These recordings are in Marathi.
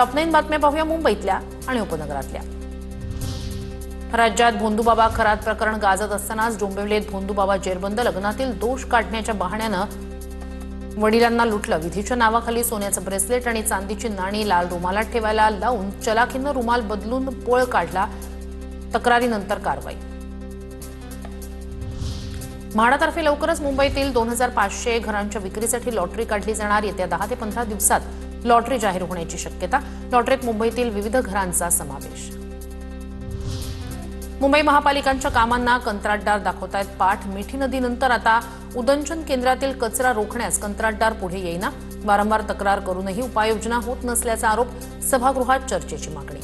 टॉप 9 बातम्या पाहूया मुंबईतल्या आणि उपनगरातल्या। राज्यात भोंदूबाबा खरात प्रकरण गाजत असतानाच डोंबिवलीत भोंदूबाबा जेरबंद लग्नातील दोष काढण्याच्या बहाण्यानं वडिलांना लुटलं। विधीच्या नावाखाली सोन्याचं ब्रेसलेट आणि चांदीची नाणी लाल रुमालात ठेवायला लावून चलाखीनं रुमाल बदलून पळ काढला। तक्रारीनंतर कारवाई। म्हाडातर्फे लवकरच मुंबईतील 2500 घरांच्या विक्रीसाठी लॉटरी काढली जाणार। येत्या 10 ते 15 दिवसात लॉटरी जाहीर होण्याची शक्यता। लॉटरीत मुंबईतील विविध घरांचा समावेश। मुंबई महापालिकांच्या कामांना कंत्राटदार दाखवतायत पाठ। मिठी नदीनंतर आता उदंचन केंद्रातील कचरा रोखण्यास कंत्राटदार पुढे येईना। वारंवार तक्रार करूनही उपाययोजना होत नसल्याचा आरोप। सभागृहात चर्चेची मागणी।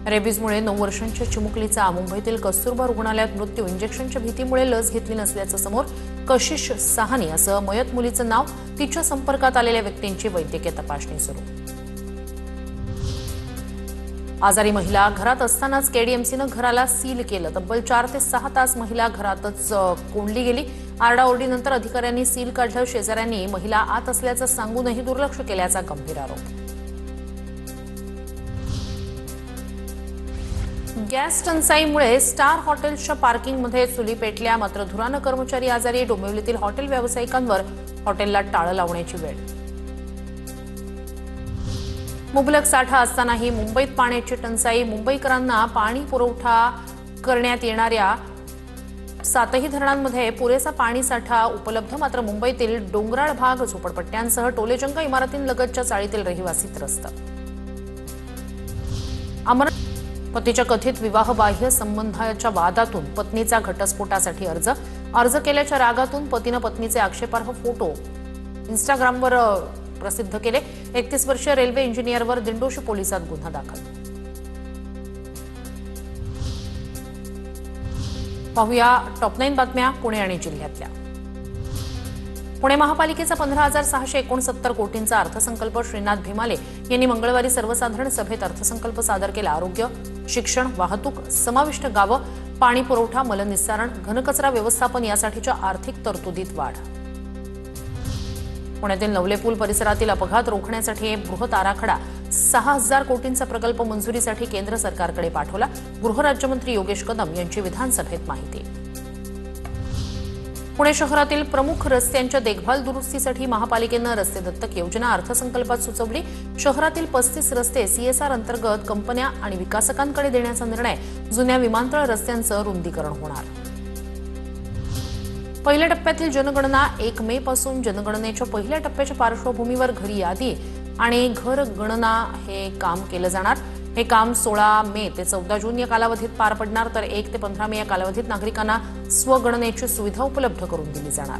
रेबीजमुळे 9 वर्षांच्या चिमुकलीचा मुंबईतील कस्तुरबा रुग्णालयात मृत्यू। इंजेक्शनच्या भीतीमुळे लस घेतली नसल्याचं समोर। कशिश साहनी असं मयत मुलीचं नाव। तिच्या संपर्कात आलेल्या व्यक्तींची वैद्यकीय तपासणी सुरू। आजारी महिला घरात असतानाच केडीएमसीनं घराला सील केलं। तब्बल 4 ते 6 तास महिला घरातच कोंडली गेली। आरडाओरडीनंतर अधिकाऱ्यांनी सील काढलं। शेजाऱ्यांनी महिला आत असल्याचं सांगूनही दुर्लक्ष केल्याचा गंभीर आरोप। गॅस टंचाईमुळे स्टार हॉटेल्सच्या पार्किंगमध्ये चुली पेटल्या। मात्र धुरानं कर्मचारी आजारी। डोंबिवलीतील हॉटेल व्यावसायिकांवर हॉटेलला टाळं लावण्याची वेळ। मुबलक साठा असतानाही मुंबईत पाण्याची टंचाई। मुंबईकरांना पाणी पुरवठा करण्यात येणाऱ्या 7ही धरणांमध्ये पुरेसा पाणी साठा उपलब्ध। मात्र मुंबईतील डोंगराळ भाग, झोपडपट्ट्यांसह टोलेजंग इमारतींलगतच्या चाळीतील रहिवासी त्रस्त। पतीच्या कथित विवाहबाह्य संबंधाच्या वादातून पत्नीचा घटस्फोटासाठी अर्ज केल्याच्या रागातून पतीनं पत्नीचे आक्षेपार्ह फोटो इंस्टाग्रामवर प्रसिद्ध केले। 31 वर्षीय रेल्वे इंजिनियरवर दिंडोशी पोलिसात गुन्हा दाखल। पाहूया टॉप 9 बातम्या पुणे आणि जिल्ह्यातल्या। पुणे महापालिकेचा 15,669 कोटींचा अर्थसंकल्प। श्रीनाथ भीमाले यांनी मंगळवारी सर्वसाधारण सभेत अर्थसंकल्प सादर केला। आरोग्य, शिक्षण, वाहतूक, समाविष्ट गावं, पाणी पुरवठा, मलनिस्सारण, घनकचरा व्यवस्थापन यासाठीच्या आर्थिक तरतुदीत वाढ। पुण्यातील नवले पूल परिसरातील अपघात रोखण्यासाठी बृहत आराखडा 6,000 कोटींचा प्रकल्प मंजुरीसाठी केंद्र सरकारकडे पाठवला। गृहराज्यमंत्री योगेश कदम यांची विधानसभेत माहिती। पुणे शहरातील प्रमुख रस्त्यांच्या देखभाल दुरुस्तीसाठी महापालिकेनं रस्ते दत्तक योजना अर्थसंकल्पात सुचवली। शहरातील 35 रस्ते सीएसआर अंतर्गत कंपन्या आणि विकासकांकडे देण्याचा निर्णय। जुन्या विमानतळ रस्त्यांचं रुंदीकरण होणार। पहिल्या टप्प्यातील जनगणना 1 मे पासून। जनगणनेच्या पहिल्या टप्प्याच्या पार्श्वभूमीवर घरी यादी आणि घर गणना हे काम केलं जाणार। हे काम 16 मे ते 14 जून या कालावधीत पार पडणार। तर 1 ते 15 मे या कालावधीत नागरिकांना स्वगणनेची सुविधा उपलब्ध करून दिली जाणार।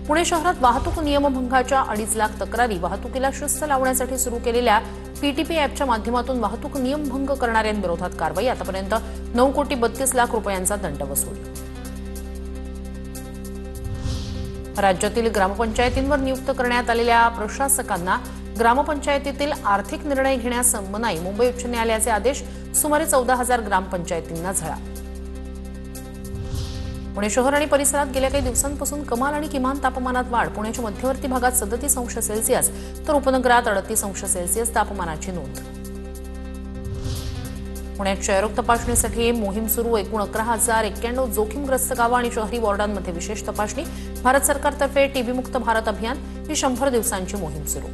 पुणे शहरात वाहतूक नियमभंगाच्या 2.5 लाख तक्रारी। वाहतुकीला शिस्त लावण्यासाठी सुरू केलेल्या पीटीपी ॲपच्या माध्यमातून वाहतूक नियमभंग करणाऱ्यांविरोधात कारवाई। आतापर्यंत 9,32,00,000 रुपयांचा दंड वसूल। राज्यातील ग्रामपंचायतींवर नियुक्त करण्यात आलेल्या प्रशासकांना ग्रामपंचायतीतील आर्थिक निर्णय घेण्यास मनाई। मुंबई उच्च न्यायालयाचे आदेश। सुमारे 14,000 ग्रामपंचायतींना झळा। पुणे शहर आणि परिसरात गेल्या काही दिवसांपासून कमाल आणि किमान तापमानात वाढ। पुण्याच्या मध्यवर्ती भागात 37 अंश सेल्सिअस तर उपनगरात 38 अंश सेल्सिअस तापमानाची नोंद। पुण्यात क्षयरोग तपासणीसाठी मोहीम सुरू। एकूण 11,091 जोखीमग्रस्त गावं आणि शहरी वॉर्डांमध्ये विशेष तपासणी। भारत सरकारतर्फे टीबी मुक्त भारत अभियान ही 100 दिवसांची मोहीम सुरू।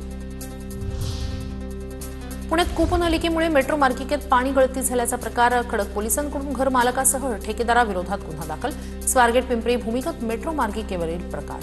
पुण्यात कूपनलिकेमुळे मेट्रो मार्गिकेत पाणी गळती झाल्याचा प्रकार। खडक पोलिसांकडून घर मालकासह ठेकेदाराविरोधात गुन्हा दाखल। स्वारगेट पिंपरी भूमिगत मेट्रो मार्गिकेवरील प्रकार।